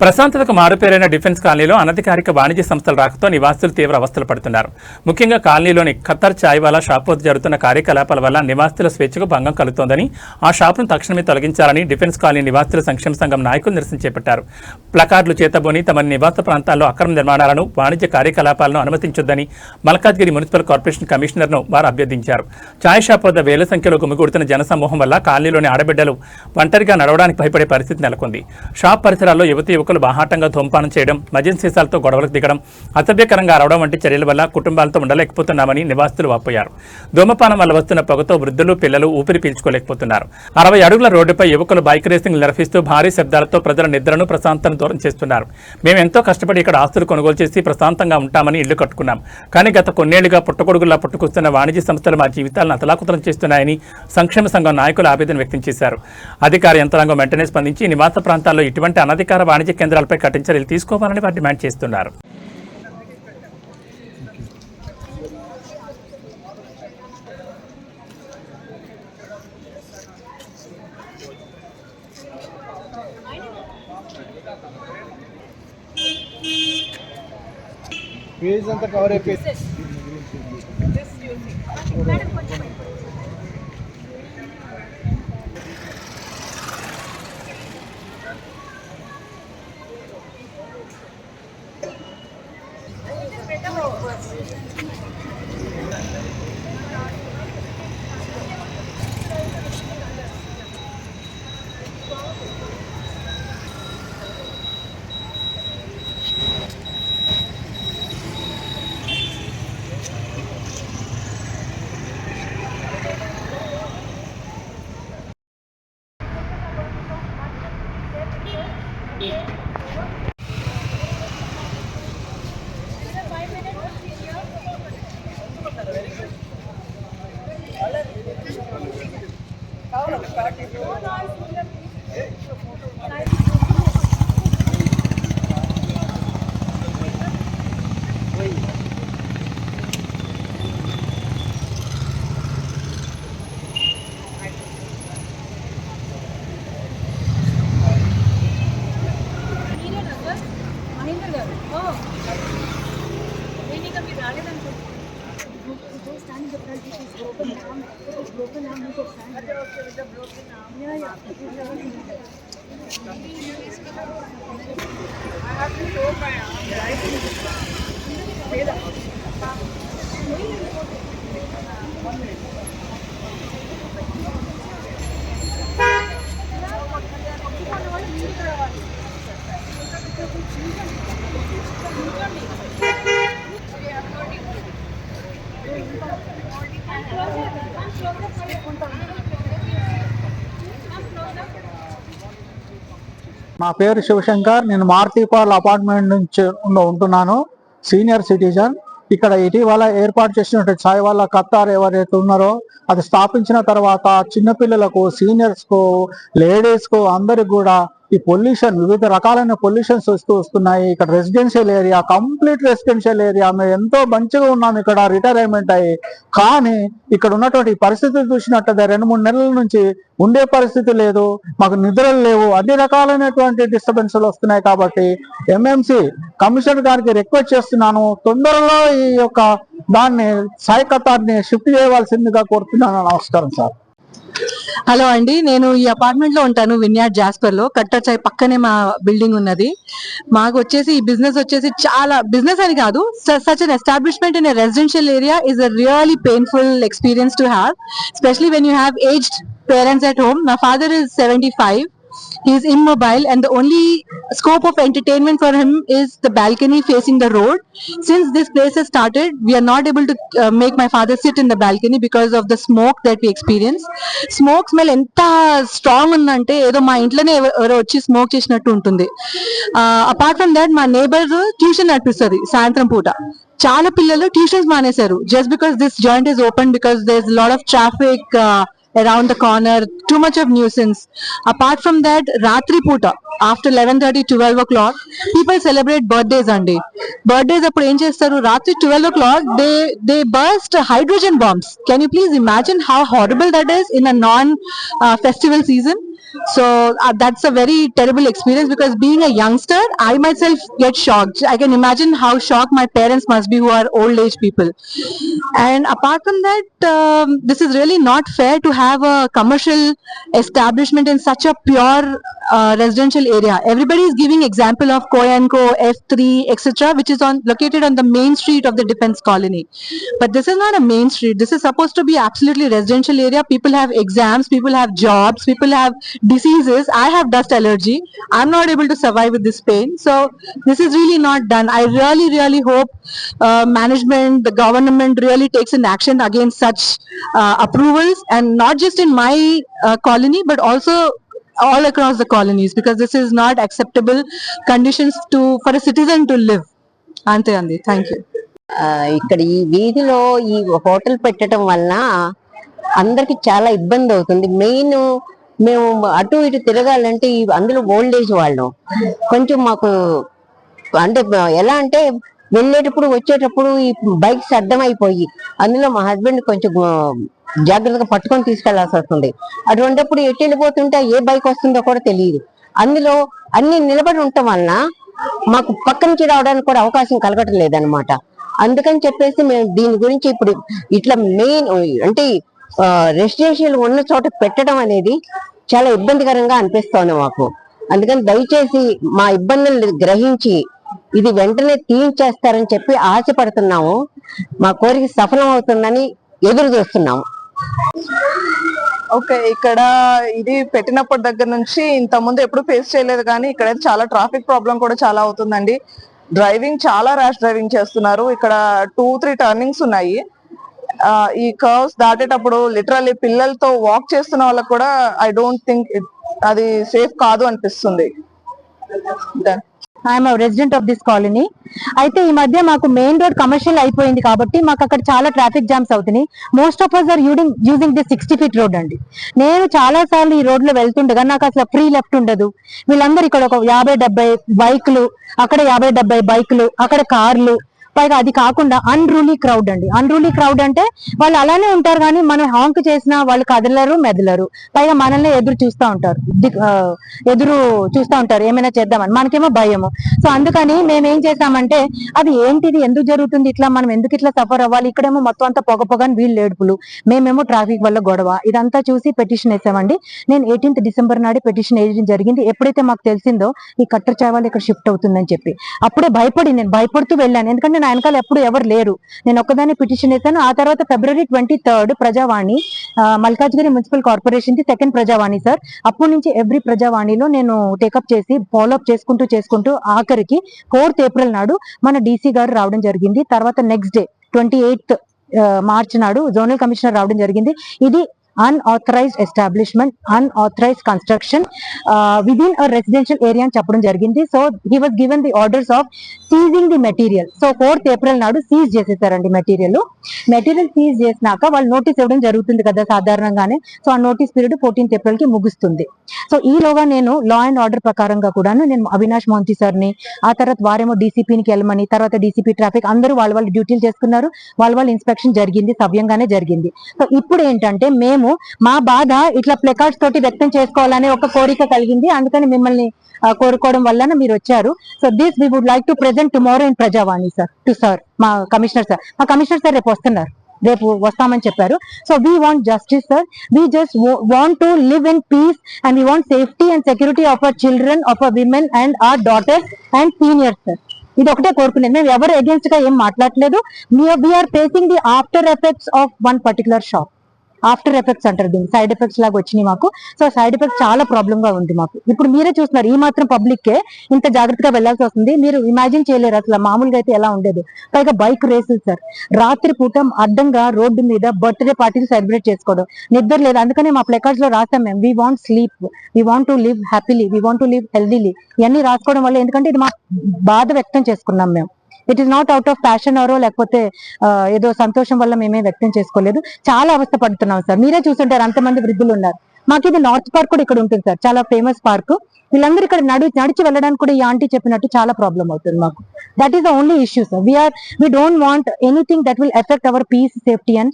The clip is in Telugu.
ప్రశాంతతకు మారుపేరైన డిఫెన్స్ కాలనీలో అనధికారిక వాణిజ్య సంస్థల రాకతో నివాసులు తీవ్ర అవస్థలు పడుతున్నారు. ముఖ్యంగా కాలనీలోని ఖత్తర్ చాయ్వాలా షాప్ వద్ద జరుగుతున్న కార్యకలాపాల వల్ల నివాసుల స్వేచ్ఛకు భంగం కలుగుతోందని, ఆ షాపును తక్షణమే తొలగించాలని డిఫెన్స్ కాలనీ నివాసుల సంక్షేమ సంఘం నాయకులు నిరసన చేపట్టారు. ప్లకార్డులు చేతబోని తమ నివాస ప్రాంతాల్లో అక్రమ నిర్మాణాలను, వాణిజ్య కార్యకలాపాలను అనుమతించొద్దని మల్కాజ్గిరి మున్సిపల్ కార్పొరేషన్ కమిషనర్ను వారు అభ్యర్థించారు. చాయ్ షాప్ వద్ద వేల సంఖ్యలో గుమిగూడుతున్న జనసమూహం వల్ల కాలనీలోని ఆడబిడ్డలు ఒంటరిగా నడవడానికి భయపడే పరిస్థితి నెలకొంది. షాప్ పరిసరాల్లో యువకులు బాహాటంగా ధూమపానం చేయడం, మద్యం సీసాలతో గొడవలకు దిగడం, అసభ్యకరంగా అరవడం వంటి చర్యల వల్ల కుటుంబాలతో ఉండలేకపోతున్నామని నివాసితులు వాపోయారు. ధూమపానం వల్ల వస్తున్న పొగతో వృద్ధులు, పిల్లలు ఊపిరి పీల్చుకోలేకపోతున్నారు. 60 అడుగుల రోడ్డుపై యువకులు బైక్ రేసింగ్ నిర్వహిస్తూ భారీ శబ్దాలతో ప్రజల నిద్రను, ప్రశాంతతను దూరం చేస్తున్నారు. మేము ఎంతో కష్టపడి ఇక్కడ ఆస్తులు కొనుగోలు చేసి ప్రశాంతంగా ఉంటామని ఇళ్లు కట్టుకున్నాం. కానీ గత కొన్నేళ్లుగా పుట్టగొడుగులా పుట్టుకొస్తున్న వాణిజ్య సంస్థలు మా జీవితాలను అతలాకుతలం చేస్తున్నాయని సంక్షేమ సంఘం నాయకులు ఆవేదన వ్యక్తం చేశారు. అధికార యంత్రాంగం వెంటనే స్పందించి నివాస ప్రాంతాల్లో ఇటువంటి అనధికార వాణిజ్య కేంద్రాలపై కఠిన చర్యలు తీసుకోవాలని వారు డిమాండ్ చేస్తున్నారు. నా పేరు శివశంకర్. నేను మారుతిపాల్ అపార్ట్మెంట్ నుంచి ఉంటున్నాను. Senior citizen. ఇక్కడ ఇటీవల ఏర్పాటు చేసినటువంటి చాయ్వాలా ఖత్తార్ ఎవరైతే ఉన్నారో అది స్థాపించిన తర్వాత చిన్నపిల్లలకు, సీనియర్స్ కు, లేడీస్ కు అందరికి కూడా ఈ పొల్యూషన్, వివిధ రకాలైన పొల్యూషన్స్ వస్తున్నాయి. ఇక్కడ residential area, complete residential area. మేము ఎంతో మంచిగా ఉన్నాం ఇక్కడ రిటైర్మెంట్ అయ్యి. కానీ ఇక్కడ ఉన్నటువంటి పరిస్థితులు చూసినట్టయితే 2-3 నెలల నుంచి ఉండే పరిస్థితి లేదు, మాకు నిద్రలు లేవు, అన్ని రకాలైనటువంటి డిస్టర్బెన్స్లు వస్తున్నాయి. కాబట్టి ఎంఎంసి కమిషనర్ గారికి రిక్వెస్ట్ చేస్తున్నాను, తొందరలో ఈ యొక్క దాన్ని చాయ్ ఖత్తార్ని షిఫ్ట్ చేయవలసిందిగా కోరుతున్నాను. నమస్కారం సార్. హలో అండి, నేను ఈ అపార్ట్మెంట్ లో ఉంటాను, విన్యాడ్ జాస్పర్ లో. కట్టర్ చాయ్ పక్కనే మా బిల్డింగ్ ఉన్నది. మాకు వచ్చేసి ఈ బిజినెస్ వచ్చేసి చాలా, బిజినెస్ అని కాదు, such an establishment in a residential area is a really painful experience to have, especially when you have aged parents at home. My father is 75. He is immobile and the only scope of entertainment for him is the balcony facing the road. Since this place has started, we are not able to make my father sit in the balcony because of the smoke that we experience. Smoke smell enta strong undante edo ma intlone evaro vachi smoke chesinattu untundi. Apart from that, my neighbor tuition nappistadi సాయంత్రం పూట. చాలా పిల్లలు ట్యూషన్స్ మానేశారు just because this joint is open, because there's a lot of traffic around the corner, too much of nuisance. Apart from that, ratri puta after 11:30 12 o'clock people celebrate birthdays andi. Birthdays appudu em chestaru, ratri 12 o'clock they burst hydrogen bombs. Can you please imagine how horrible that is in a non festival season? So that's a very terrible experience, because being a youngster, I myself get shocked. I can imagine how shocked my parents must be, who are old age people. And apart from that, this is really not fair to have a commercial establishment in such a pure residential area. Everybody is giving example of Koyanko, F3, etc., which is located on the main street of the Defense Colony. But this is not a main street. This is supposed to be absolutely residential area. People have exams, people have jobs, people have diseases. I have dust allergy. I'm not able to survive with this pain. So this is really not done. I really hope management, the government really takes an action against such approvals, and not just in my colony, but also all across the colonies, because this is not acceptable conditions for a citizen to live. Ante andi. Thank you. ఇక్కడ ఈ వీధిలో ఈ హోటల్ పెట్టడం వలన అందరికి చాలా ఇబ్బంది అవుతుంది. మెయిన్ మేము అటు ఇటు తిరగాలంటే అందులో ఓల్డ్ ఏజ్ వాళ్ళం కొంచెం మాకు అంటే ఎలా అంటే వెళ్ళేటప్పుడు వచ్చేటప్పుడు ఈ బైక్స్ అడ్డమైపోయి అందులో మా హస్బెండ్ కొంచెం జాగ్రత్తగా పట్టుకొని తీసుకెళ్లాల్సి వస్తుంది. అటువంటిప్పుడు ఎటు వెళ్ళిపోతుంటే ఏ బైక్ వస్తుందో కూడా తెలియదు. అందులో అన్ని నిలబడి ఉండటం వలన మాకు పక్క నుంచి రావడానికి కూడా అవకాశం కలగటం లేదనమాట. అందుకని చెప్పేసి మేము దీని గురించి ఇప్పుడు ఇట్లా మెయిన్ అంటే రెసిడెన్షియల్ ఉన్న చోట పెట్టడం అనేది చాలా ఇబ్బందికరంగా అనిపిస్తోంది మాకు. అందుకని దయచేసి మా ఇబ్బందులు గ్రహించి ఇది వెంటనే తీయించేస్తారని చెప్పి ఆశపడుతున్నాము. మా కోరిక సఫలం అవుతుందని ఎదురు చూస్తున్నాము. ఓకే, ఇక్కడ ఇది పెట్టినప్పటి దగ్గర నుంచి ఇంత ముందు ఎప్పుడు ఫేస్ చేయలేదు, కానీ ఇక్కడైతే చాలా ట్రాఫిక్ ప్రాబ్లం కూడా చాలా అవుతుందండి. డ్రైవింగ్ చాలా ర్యాష్ డ్రైవింగ్ చేస్తున్నారు. ఇక్కడ 2-3 టర్నింగ్స్ ఉన్నాయి. ఈ కర్వ్స్ దాటేటప్పుడు లిటరల్లీ పిల్లలతో వాక్ చేస్తున్న వాళ్ళకి కూడా ఐ డోంట్ థింక్ అది సేఫ్ కాదు అనిపిస్తుంది. I'm resident of this colony. అయితే ఈ మధ్య మాకు మెయిన్ రోడ్ కమర్షియల్ అయిపోయింది కాబట్టి మాకు అక్కడ చాలా ట్రాఫిక్ జామ్స్ అవుతున్నాయి. Most of us are using this 60 feet road అండి. నేను చాలా సార్లు ఈ రోడ్ లో వెళ్తుండగా నాకు అసలు ఫ్రీ లెఫ్ట్ ఉండదు. వీళ్ళందరూ ఇక్కడ ఒక 50-70 బైకులు, అక్కడ 50-70 బైకులు, అక్కడ కార్లు, పైగా అది కాకుండా అన్రూలీ క్రౌడ్ అండి. అన్రూలీ క్రౌడ్ అంటే వాళ్ళు అలానే ఉంటారు, కానీ మనం హాంక్ చేసినా వాళ్ళు కదలరు మెదలరు. పైగా మనల్ని ఎదురు చూస్తూ ఉంటారు ఏమైనా చేద్దామని. మనకేమో భయము. సో అందుకని మేము ఏం చేసామంటే, అది ఏంటిది, ఎందుకు జరుగుతుంది ఇట్లా, మనం ఎందుకు ఇట్లా సఫర్ అవ్వాలి, ఇక్కడేమో మొత్తం అంతా పొగని వీళ్ళు ఏడుపులు, మేమేమో ట్రాఫిక్ వల్ల గొడవ, ఇదంతా చూసి పెటిషన్ వేసామండి. నేను 18th December నాడే పెటిషన్ వేయడం జరిగింది. ఎప్పుడైతే మాకు తెలిసిందో ఈ కట్టర్ చాయ్ వాళ్ళు ఇక్కడ షిఫ్ట్ అవుతుందని చెప్పి, అప్పుడే నేను భయపడుతూ వెళ్ళాను. ఎందుకంటే నా వెనకాల ఎప్పుడు ఎవరు లేరు. నేను ఒక్కదాన్ని పిటిషన్ వేసాను. ఆ తర్వాత February 23rd ప్రజావాణి, మల్కాజ్గిరి మున్సిపల్ కార్పొరేషన్ కి 2nd ప్రజావాణి సార్. అప్పటి నుంచి ఎవ్రీ ప్రజావాణిలో నేను టేకప్ చేసి ఫాలోఅప్ చేసుకుంటూ ఆఖరికి 4th April నాడు మన DC గారు రావడం జరిగింది. తర్వాత నెక్స్ట్ డే 28th March నాడు జోనల్ కమిషనర్ రావడం జరిగింది. ఇది unauthorized establishment, unauthorized construction within a residential area అని చెప్పడం జరిగింది. So he was given the orders of seizing the material. So 4th April నాడు సీజ్ చేసేసారండి మెటీరియల్ సీజ్ చేసినాక వాళ్ళు నోటీస్ ఇవ్వడం జరుగుతుంది కదా సాధారణంగానే. సో ఆ నోటీస్ పీరియడ్ 14th April కి ముగుస్తుంది. సో ఈలోగా నేను లా అండ్ ఆర్డర్ ప్రకారంగా కూడాను నేను అవినాష్ మోంతి సార్ని, ఆ తర్వాత వారేమో DCPని వెళ్ళమని, తర్వాత DCP ట్రాఫిక్ అందరూ వాళ్ళ డ్యూటీలు చేసుకున్నారు. వాళ్ళ ఇన్స్పెక్షన్ జరిగింది, సవ్యంగానే జరిగింది. సో ఇప్పుడు ఏంటంటే మేము మా బాధ ఇట్లా ప్లెకార్డ్స్ తోటి వ్యక్తం చేసుకోవాలనే ఒక కోరిక కలిగింది. అందుకని మిమ్మల్ని కోరుకోవడం వల్ల మీరు వచ్చారు. So this we would like to present tomorrow in Prajavani sir to sir మా కమిషనర్ సార్ రేపు వస్తామని చెప్పారు. So we want justice sir. We just want to live in peace and we want safety and security of our children, of our women and our daughters and seniors sir. ఇది ఒకటే కోరుకునేది. మేము ఎవరు అగేన్స్ట్ గా ఏం మాట్లాడలేదు. We are facing the after effects of one particular shop. After effects అంటారు దీన్ని, సైడ్ ఎఫెక్ట్స్ లాగా వచ్చినాయి మాకు. సో సైడ్ ఎఫెక్ట్స్ చాలా ప్రాబ్లమ్ గా ఉంది మాకు. ఇప్పుడు మీరే చూస్తున్నారు, ఈ మాత్రం పబ్లిక్ కే ఇంత జాగ్రత్తగా వెళ్లాల్సి వస్తుంది. మీరు ఇమాజిన్ చేయలేరు అసలు మామూలుగా అయితే ఎలా ఉండేది. పైగా బైక్ రేసులు సార్, రాత్రి పూట అడ్డంగా రోడ్డు మీద బర్త్డే పార్టీలు సెలబ్రేట్ చేసుకోవడం, నిద్ర లేదు. అందుకనే మా ప్లెకార్డ్స్ లో రాసాం మేము, we want sleep, we want to live happily, we want to live healthily. ఇవన్నీ రాసుకోవడం వల్ల, ఎందుకంటే ఇది మా బాధ వ్యక్తం చేసుకున్నాం మేము. It is not out of passion అవరో లేకపోతే ఏదో సంతోషం వల్ల మేమే వ్యక్తం చేసుకోలేదు. చాలా అవస్థ పడుతున్నాం సార్. మీరే చూస్తుంటారు, అంతమంది వృద్ధులు ఉన్నారు. మాకు ఇది నార్త్ పార్క్ కూడా ఇక్కడ ఉంటుంది సార్, చాలా ఫేమస్ పార్క్. వీళ్ళందరూ ఇక్కడ నడిచి వెళ్ళడానికి కూడా ఈ ఆంటీ చెప్పినట్టు చాలా ప్రాబ్లం అవుతుంది మాకు. That is the only issue sir. We don't want anything that will effect hour piece, safety and